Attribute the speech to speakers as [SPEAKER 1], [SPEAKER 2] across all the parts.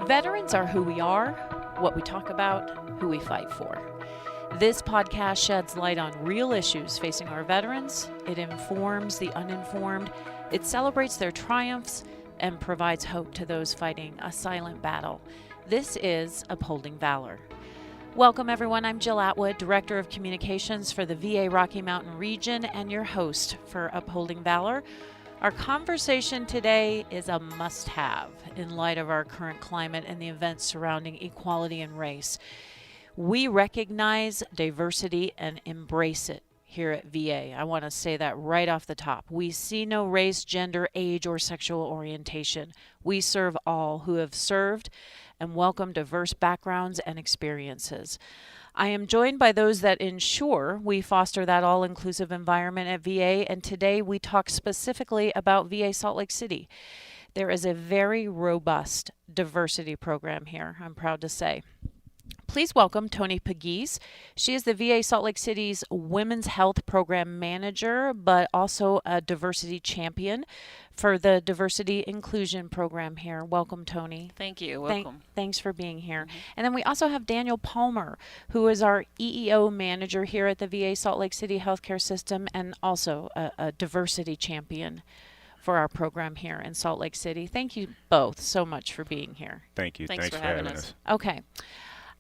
[SPEAKER 1] Veterans are who we are, what we talk about, who we fight for. This podcast sheds light on real issues facing our veterans. It informs the uninformed. It celebrates their triumphs and provides hope to those fighting a silent battle. This is Upholding Valor. Welcome, everyone. I'm Jill Atwood, Director of Communications for the VA Rocky Mountain region and your host for Upholding Valor. Our conversation today is a must-have in light of our current climate and the events surrounding equality and race. We recognize diversity and embrace it here at VA. I want to say that right off the top. We see no race, gender, age, or sexual orientation. We serve all who have served and welcome diverse backgrounds and experiences. I am joined by those that ensure we foster that all-inclusive environment at VA, and today we talk specifically about VA Salt Lake City. There is a very robust diversity program here, I'm proud to say. Please welcome Tony Pegues. She is the VA Salt Lake City's Women's Health Program Manager, but also a diversity champion for the Diversity Inclusion Program here. Welcome, Tony.
[SPEAKER 2] Thank you. Welcome.
[SPEAKER 1] Thanks for being here. And then we also have Daniel Palmer, who is our EEO manager here at the VA Salt Lake City Healthcare System and also a diversity champion for our program here in Salt Lake City. Thank you both so much for being here.
[SPEAKER 3] Thank you.
[SPEAKER 2] Thanks for having us.
[SPEAKER 1] Okay.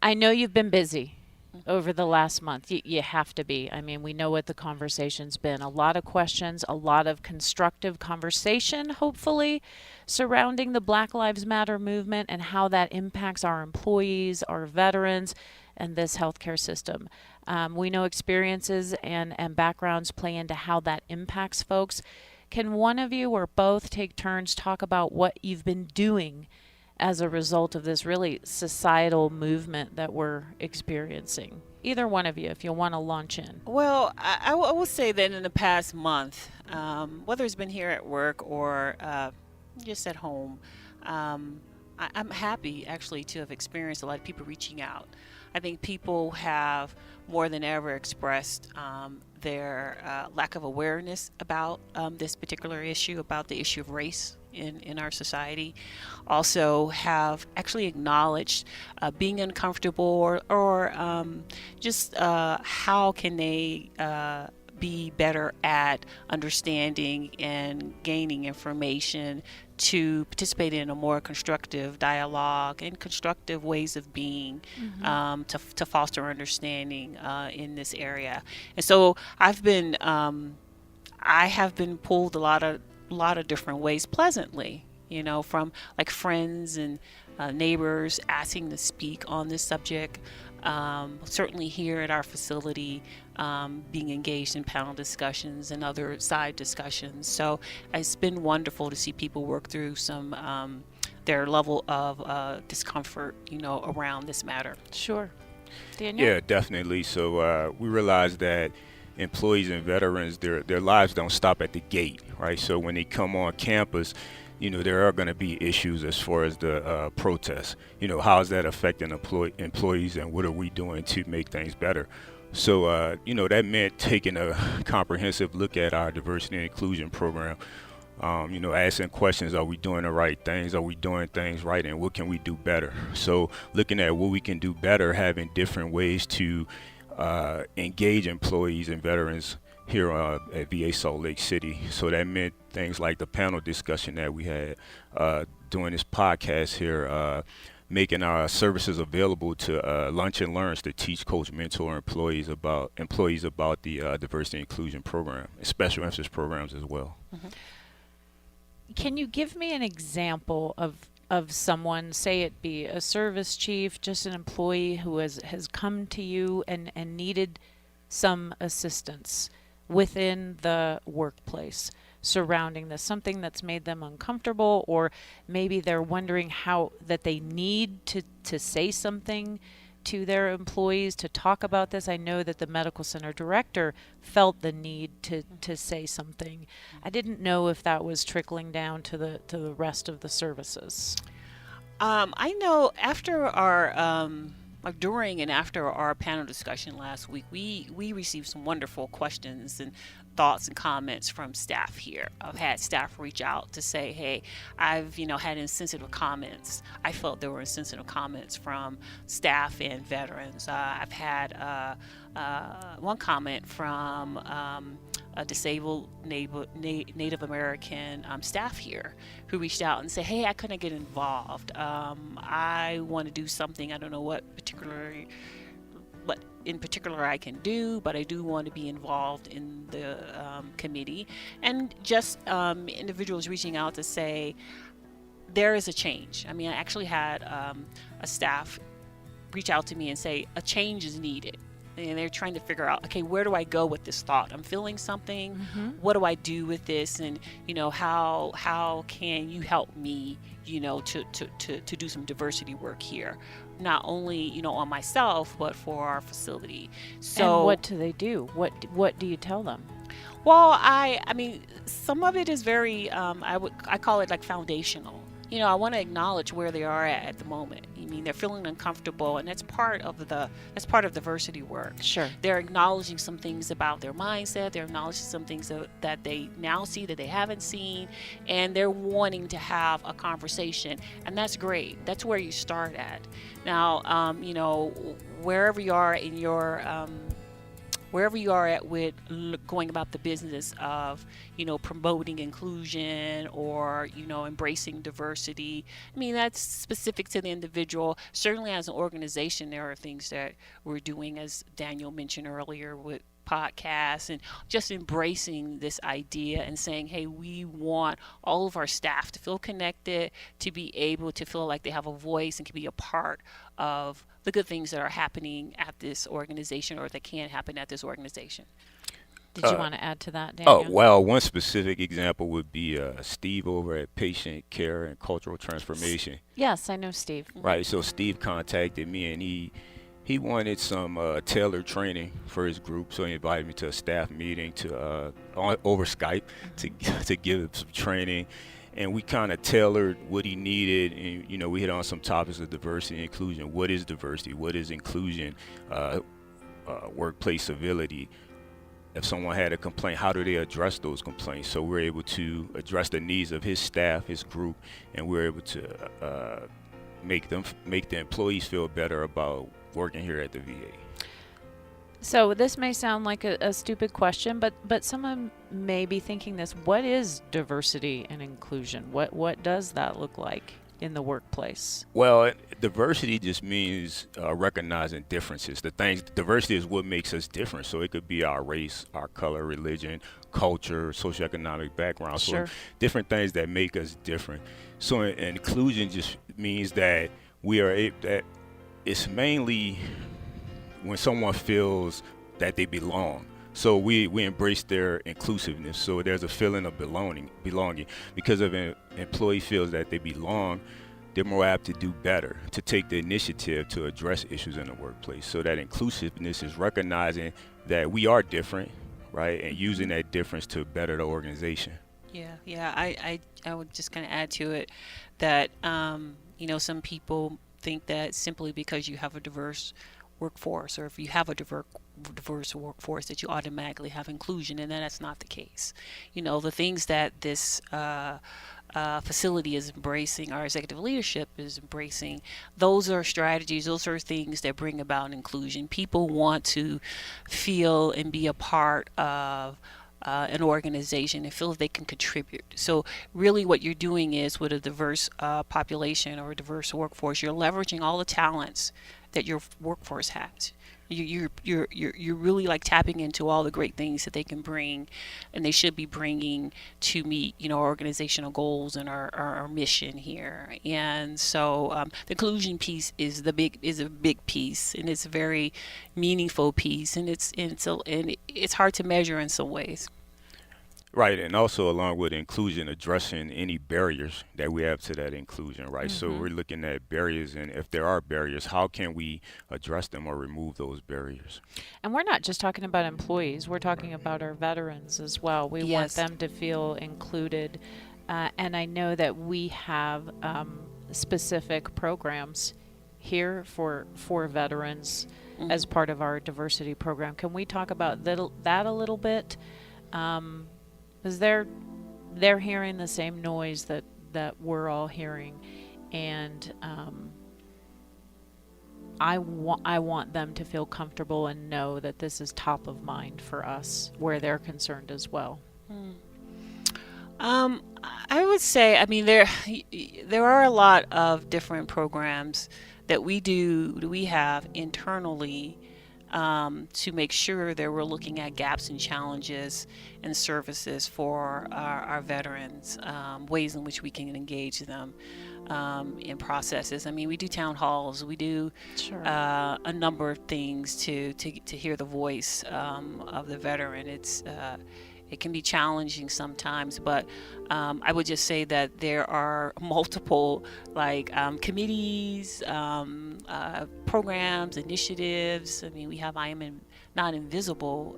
[SPEAKER 1] I know you've been busy over the last month. You have to be. I mean, we know what the conversation's been. A lot of questions, a lot of constructive conversation, hopefully, surrounding the Black Lives Matter movement and how that impacts our employees, our veterans, and this healthcare system. We know experiences and backgrounds play into how that impacts folks. Can one of you or both take turns talk about what you've been doing as a result of this really societal movement that we're experiencing? Either one of you, if you want to launch in.
[SPEAKER 2] Well, I will say that in the past month, whether it's been here at work or just at home, I'm happy actually to have experienced a lot of people reaching out. I think people have more than ever expressed their lack of awareness about this particular issue, about the issue of race in our society. Also have actually acknowledged being uncomfortable or just how can they be better at understanding and gaining information to participate in a more constructive dialogue and constructive ways of being, to foster understanding in this area. And so I have been pulled a lot of different ways pleasantly, from like friends and neighbors asking to speak on this subject. Certainly here at our facility, being engaged in panel discussions and other side discussions. So it's been wonderful to see people work through some their level of discomfort, around this matter.
[SPEAKER 1] Sure. Daniel?
[SPEAKER 3] Yeah, definitely. So we realize that employees and veterans, their lives don't stop at the gate, right? So when they come on campus, there are going to be issues as far as the protests. How is that affecting employees, and what are we doing to make things better? So, that meant taking a comprehensive look at our diversity and inclusion program. Asking questions: are we doing the right things? Are we doing things right? And what can we do better? So, looking at what we can do better, having different ways to engage employees and veterans here at VA Salt Lake City. So that meant things like the panel discussion that we had doing this podcast here, making our services available to lunch and learns to teach, coach, mentor employees about the diversity and inclusion program, and special emphasis programs as well.
[SPEAKER 1] Mm-hmm. Can you give me an example of someone, say it be a service chief, just an employee who has come to you and needed some assistance within the workplace surrounding this, something that's made them uncomfortable, or maybe they're wondering how that they need to say something to their employees to talk about this? I know that the medical center director felt the need to say something. I didn't know if that was trickling down to the rest of the services.
[SPEAKER 2] I know after our during and after our panel discussion last week, we received some wonderful questions, and thoughts and comments from staff here. I've had staff reach out to say, hey, I've had insensitive comments. I felt there were insensitive comments from staff and veterans. I've had one comment from a disabled Native American staff here who reached out and said, hey, I couldn't get involved. I want to do something. I don't know what in particular I can do, but I do want to be involved in the committee. And just individuals reaching out to say there is a change. I mean, I actually had a staff reach out to me and say a change is needed. And they're trying to figure out, okay, where do I go with this thought? I'm feeling something. What do I do with this? And how can you help me, to do some diversity work here, not only on myself but for our facility. So
[SPEAKER 1] and what do they do? What do you tell them?
[SPEAKER 2] Well, I mean, some of it is very I call it like foundational. I want to acknowledge where they are at the moment. I mean, they're feeling uncomfortable, and that's part of diversity work.
[SPEAKER 1] Sure.
[SPEAKER 2] They're acknowledging some things about their mindset. They're acknowledging some things that they now see that they haven't seen, and they're wanting to have a conversation, and that's great. That's where you start at. Now, wherever you are in your wherever you are at with going about the business of, promoting inclusion or, embracing diversity. I mean, that's specific to the individual. Certainly as an organization, there are things that we're doing, as Daniel mentioned earlier, with podcasts and just embracing this idea and saying, hey, we want all of our staff to feel connected, to be able to feel like they have a voice and can be a part of the good things that are happening at this organization or that can happen at this organization.
[SPEAKER 1] Did you want to add to that, Daniel?
[SPEAKER 3] Oh, well, one specific example would be Steve over at Patient Care and Cultural Transformation.
[SPEAKER 1] Yes, I know Steve.
[SPEAKER 3] Right, so Steve contacted me, and he wanted some tailored training for his group, so he invited me to a staff meeting over Skype to give him some training. And we kind of tailored what he needed, and we hit on some topics of diversity and inclusion. What is diversity? What is inclusion? Workplace civility. If someone had a complaint, how do they address those complaints? So we're able to address the needs of his staff, his group, and we're able to make the employees feel better about working here at the VA.
[SPEAKER 1] So this may sound like a stupid question, but someone may be thinking this. What is diversity and inclusion? What does that look like in the workplace?
[SPEAKER 3] Well, diversity just means recognizing differences. Diversity is what makes us different. So it could be our race, our color, religion, culture, socioeconomic background.
[SPEAKER 1] Sure.
[SPEAKER 3] So different things that make us different. So inclusion just means that that it's mainly when someone feels that they belong. So we embrace their inclusiveness. So there's a feeling of belonging. Because if an employee feels that they belong, they're more apt to do better, to take the initiative to address issues in the workplace. So that inclusiveness is recognizing that we are different, right, and using that difference to better the organization.
[SPEAKER 2] Yeah. I would just kind of add to it that some people think that simply because you have a diverse workforce, or if you have a diverse workforce, that you automatically have inclusion, and that's not the case. The things that this facility is embracing, our executive leadership is embracing, those are strategies, those are things that bring about inclusion. People want to feel and be a part of an organization and feel they can contribute. So really what you're doing is, with a diverse population or a diverse workforce, you're leveraging all the talents that your workforce has. You're really like tapping into all the great things that they can bring, and they should be bringing to meet our organizational goals and our mission here. And so the inclusion piece is a big piece, and it's a very meaningful piece, and it's hard to measure in some ways.
[SPEAKER 3] Right, and also along with inclusion, addressing any barriers that we have to that inclusion, right? Mm-hmm. So we're looking at barriers, and if there are barriers, how can we address them or remove those barriers?
[SPEAKER 1] And we're not just talking about employees, we're talking about our veterans as well. We want them to feel included, and I know that we have specific programs here for veterans as part of our diversity program. Can we talk about that a little bit? because they're hearing the same noise that we're all hearing, and I want them to feel comfortable and know that this is top of mind for us where they're concerned as well.
[SPEAKER 2] I would say, I mean, there are a lot of different programs that we have internally to make sure that we're looking at gaps and challenges and services for our veterans, ways in which we can engage them in processes. I mean, we do town halls, we do
[SPEAKER 1] Sure.
[SPEAKER 2] a number of things to hear the voice of the veteran. It can be challenging sometimes, but I would just say that there are multiple committees, programs, initiatives. I mean, we have Not Invisible.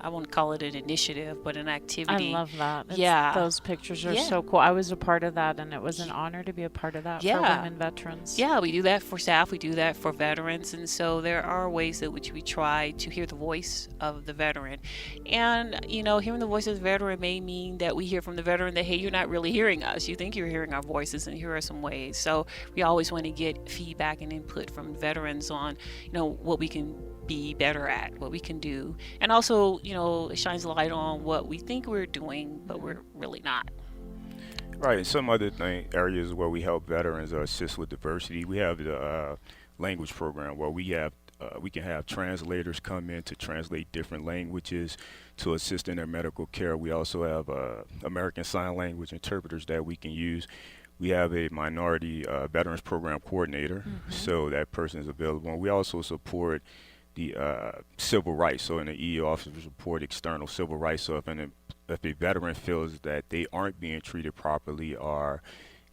[SPEAKER 2] I won't call it an initiative, but an
[SPEAKER 1] I
[SPEAKER 2] activity.
[SPEAKER 1] love that.
[SPEAKER 2] Yeah.
[SPEAKER 1] Those pictures are
[SPEAKER 2] Yeah.
[SPEAKER 1] so cool. I was a part of that, and it was an honor to be a part of that for
[SPEAKER 2] Yeah.
[SPEAKER 1] women veterans.
[SPEAKER 2] Yeah, we do that for staff, we do that for veterans, and so there are ways in which we try to hear the voice of the veteran. And, hearing the voice of the veteran may mean that we hear from the veteran that, hey, you're not really hearing us. You think you're hearing our voices, and here are some ways. So we always want to get feedback and input from veterans on, what we can be better at, what we can do. And also, it shines a light on what we think we're doing, but we're really not.
[SPEAKER 3] Right, and some other areas where we help veterans assist with diversity. We have the language program where we can have translators come in to translate different languages to assist in their medical care. We also have American Sign Language interpreters that we can use. We have a minority veterans program coordinator, so that person is available. And we also support the civil rights. So in the EE officers report external civil rights. So if a veteran feels that they aren't being treated properly, or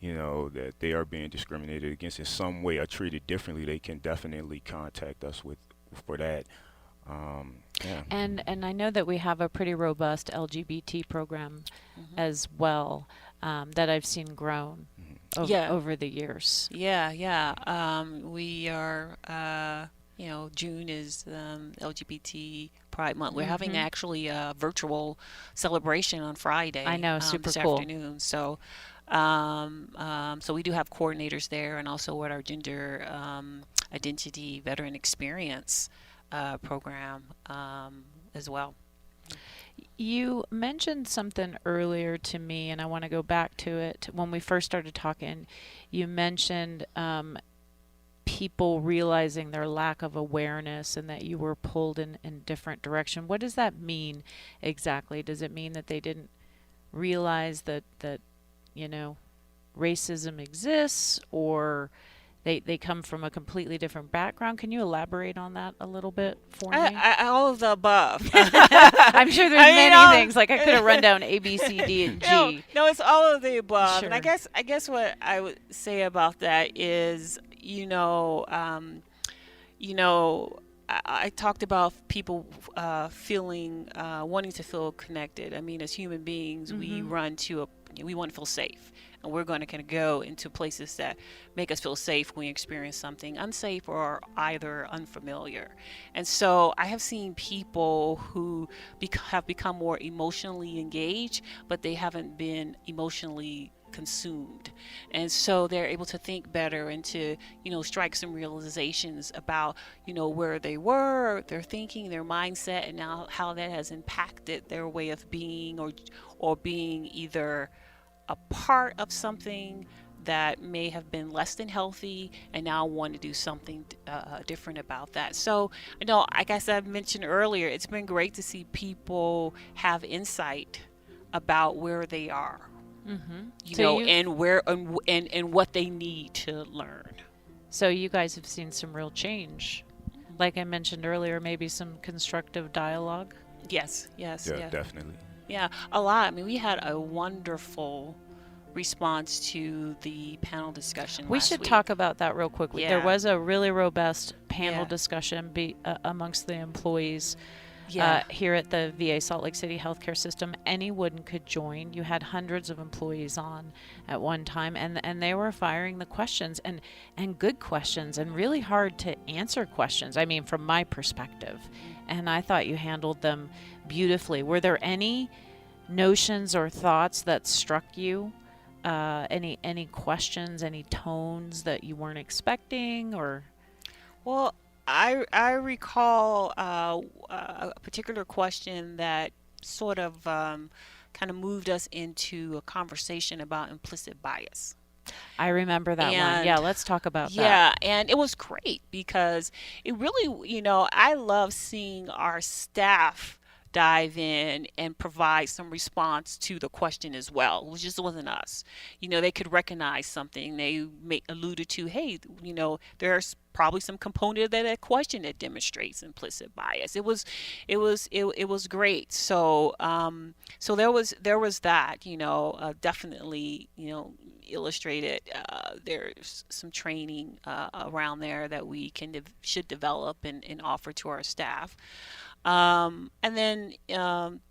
[SPEAKER 3] that they are being discriminated against in some way or treated differently, they can definitely contact us for that. Yeah.
[SPEAKER 1] And I know that we have a pretty robust LGBT program as well, that I've seen grown over the years.
[SPEAKER 2] Yeah. We are, June is LGBT Pride Month. We're having actually a virtual celebration on Friday.
[SPEAKER 1] I know, super
[SPEAKER 2] this
[SPEAKER 1] cool.
[SPEAKER 2] afternoon. So, so we do have coordinators there, and also at our gender identity veteran experience program as well.
[SPEAKER 1] You mentioned something earlier to me, and I want to go back to it. When we first started talking, you mentioned people realizing their lack of awareness and that you were pulled in different direction. What does that mean exactly? Does it mean that they didn't realize that racism exists, or they come from a completely different background? Can you elaborate on that a little bit for me?
[SPEAKER 2] All of the above.
[SPEAKER 1] I'm sure there's many things. Like, I could have run down A, B, C, D, and G.
[SPEAKER 2] No, it's all of the above.
[SPEAKER 1] Sure.
[SPEAKER 2] And I guess what I would say about that is, I talked about people feeling, wanting to feel connected. I mean, as human beings, we want to feel safe. And we're going to kind of go into places that make us feel safe when we experience something unsafe or either unfamiliar. And so I have seen people who have become more emotionally engaged, but they haven't been emotionally consumed. And so they're able to think better and to, strike some realizations about, where they were, their thinking, their mindset, and now how that has impacted their way of being or being either a part of something that may have been less than healthy, and now want to do something different about that. So, like I said, I mentioned earlier, it's been great to see people have insight about where they are, and where and what they need to learn.
[SPEAKER 1] So you guys have seen some real change. Like I mentioned earlier, maybe some constructive dialogue.
[SPEAKER 2] Yes.
[SPEAKER 3] Yeah, definitely.
[SPEAKER 2] Yeah, a lot. I mean, we had a wonderful response to the panel discussion
[SPEAKER 1] We
[SPEAKER 2] last
[SPEAKER 1] should
[SPEAKER 2] week.
[SPEAKER 1] talk about that real quick.
[SPEAKER 2] Yeah.
[SPEAKER 1] There was a really robust panel
[SPEAKER 2] Yeah.
[SPEAKER 1] discussion amongst the employees
[SPEAKER 2] Yeah.
[SPEAKER 1] here at the VA Salt Lake City Healthcare System. Anyone could join. You had hundreds of employees on at one time, and they were firing the questions, and good questions, and really hard to answer questions. I mean, from my perspective. and I thought you handled them beautifully. Were there any notions or thoughts that struck you? Any questions, any tones that you weren't expecting, or?
[SPEAKER 2] Well, I recall a particular question that sort of kind of moved us into a conversation about implicit bias.
[SPEAKER 1] I remember that one.
[SPEAKER 2] And
[SPEAKER 1] Yeah, let's talk about that.
[SPEAKER 2] yeah, and it was great because it really, I love seeing our staff dive in and provide some response to the question as well. It just wasn't us. They could recognize something. They alluded to, hey, there's probably some component of that question that demonstrates implicit bias. It was great. So so there was that, definitely, illustrated. There's some training around there that we should develop and offer to our staff. And then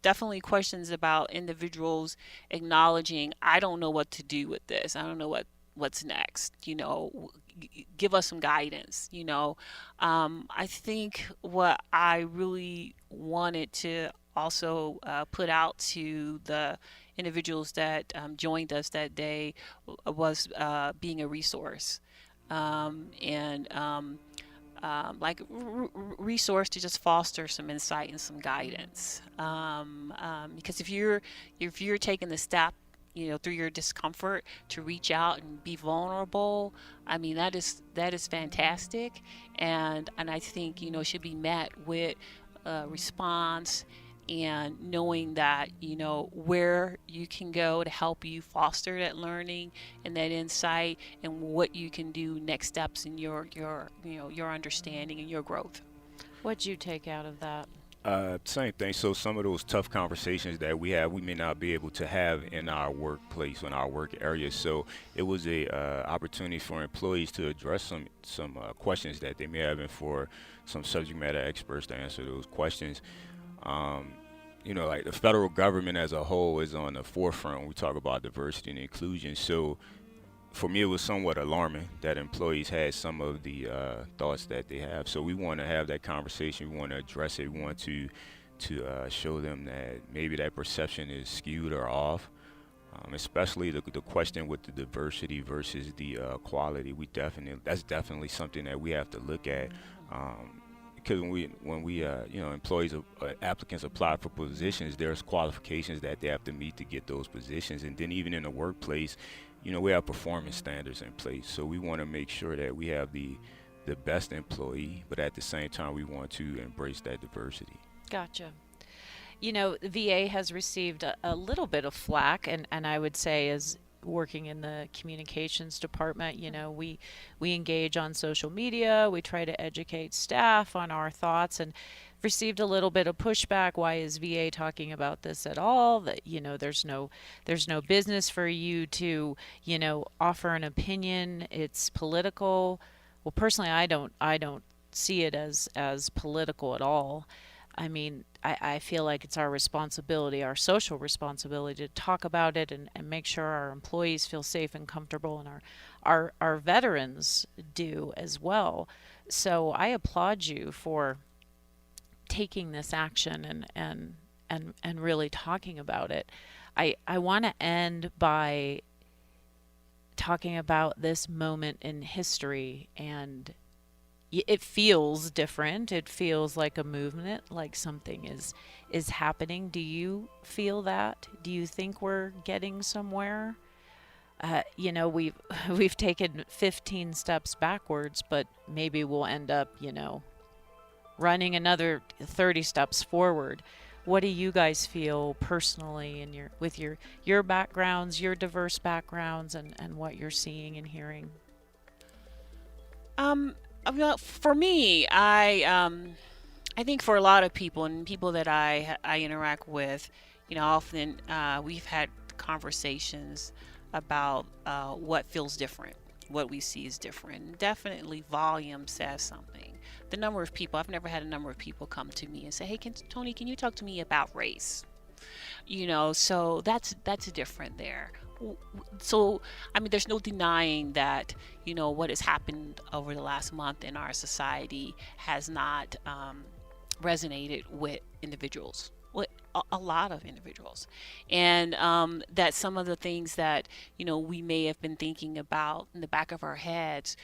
[SPEAKER 2] definitely questions about individuals acknowledging, I don't know what to do with this. I don't know what's next. Give us some guidance. I think what I really wanted to also put out to the individuals that joined us that day was being a resource, and like resource to just foster some insight and some guidance. Because if you're taking the step, through your discomfort to reach out and be vulnerable, I mean that is fantastic, and I think should be met with response and knowing that where you can go to help you foster that learning and that insight and what you can do next steps in your understanding and your growth.
[SPEAKER 1] What'd you take out of that?
[SPEAKER 3] Same thing. So some of those tough conversations that we have, we may not be able to have in our workplace, in our work area. So it was a opportunity for employees to address some questions that they may have, and for some subject matter experts to answer those questions. Like the federal government as a whole is on the forefront when we talk about diversity and inclusion. So for me, it was somewhat alarming that employees had some of the thoughts that they have. So we want to have that conversation. We want to address it. We want to show them that maybe that perception is skewed or off. Especially the question with the diversity versus the quality. That's definitely something that we have to look at. Because when we employees, applicants apply for positions, there's qualifications that they have to meet to get those positions. And then even in the workplace, we have performance standards in place. So we want to make sure that we have the best employee, but at the same time, we want to embrace that diversity.
[SPEAKER 1] Gotcha. The VA has received a little bit of flack, and I would say, as working in the communications department, we engage on social media. We try to educate staff on our thoughts, and received a little bit of pushback. Why is VA talking about this at all? That there's no business for you to offer an opinion. It's political. Well, personally, I don't see it as political at all. I mean, I feel like it's our responsibility, our social responsibility, to talk about it and make sure our employees feel safe and comfortable, and our veterans do as well. So I applaud you for taking this action and really talking about it. I want to end by talking about this moment in history, and it feels different. It feels like a movement, like something is happening. Do you feel that? Do you think we're getting somewhere? We've taken 15 steps backwards, but maybe we'll end up, running another 30 steps forward. What do you guys feel personally with your backgrounds, your diverse backgrounds, and what you're seeing and hearing?
[SPEAKER 2] For me, I think for a lot of people and people that I interact with, often we've had conversations about what feels different, what we see is different. Definitely, volume says something. The number of people, I've never had a number of people come to me and say, "Hey, Tony, can you talk to me about race?" So that's different there. So, I mean, there's no denying that, what has happened over the last month in our society has not resonated with individuals, with a lot of individuals. And that some of the things that, we may have been thinking about in the back of our heads,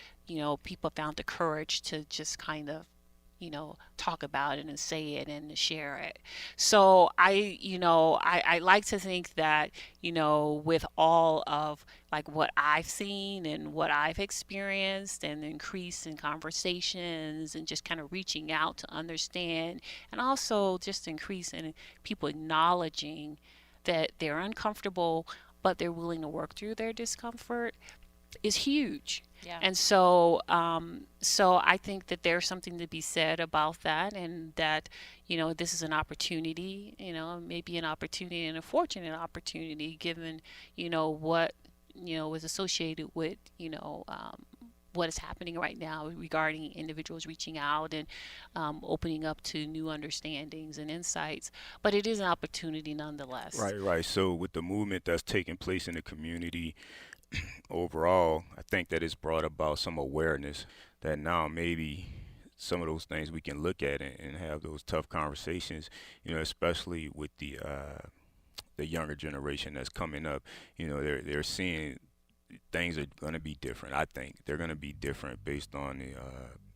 [SPEAKER 2] people found the courage to just kind of, talk about it and say it and share it. So I like to think that, with all of like what I've seen and what I've experienced, and the increase in conversations and just kind of reaching out to understand, and also just increase in people acknowledging that they're uncomfortable, but they're willing to work through their discomfort, is huge.
[SPEAKER 1] Yeah.
[SPEAKER 2] And so, so I think that there's something to be said about that, and that, this is an opportunity, maybe an opportunity and a fortunate opportunity, given, what, is associated with, what is happening right now regarding individuals reaching out and opening up to new understandings and insights. But it is an opportunity nonetheless.
[SPEAKER 3] Right. So with the movement that's taking place in the community overall, I think that it's brought about some awareness that now maybe some of those things we can look at and have those tough conversations, especially with the younger generation that's coming up. They're seeing things are going to be different. I think they're going to be different based on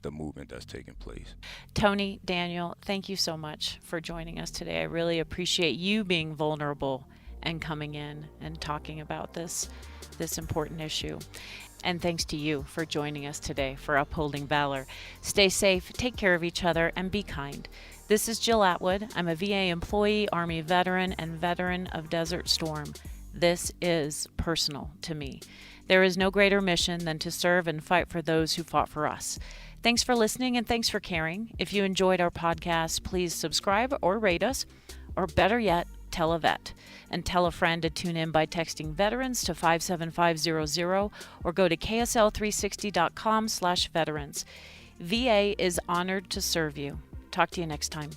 [SPEAKER 3] the movement that's taking place.
[SPEAKER 1] Tony, Daniel, thank you so much for joining us today. I really appreciate you being vulnerable and coming in and talking about this important issue. And thanks to you for joining us today for Upholding Valor. Stay safe, take care of each other, and be kind. This is Jill Atwood. I'm a VA employee, Army veteran, and veteran of Desert Storm. This is personal to me. There is no greater mission than to serve and fight for those who fought for us. Thanks for listening and thanks for caring. If you enjoyed our podcast, please subscribe or rate us, or better yet, tell a vet. And tell a friend to tune in by texting veterans to 57500 or go to ksl360.com/veterans. VA is honored to serve you. Talk to you next time.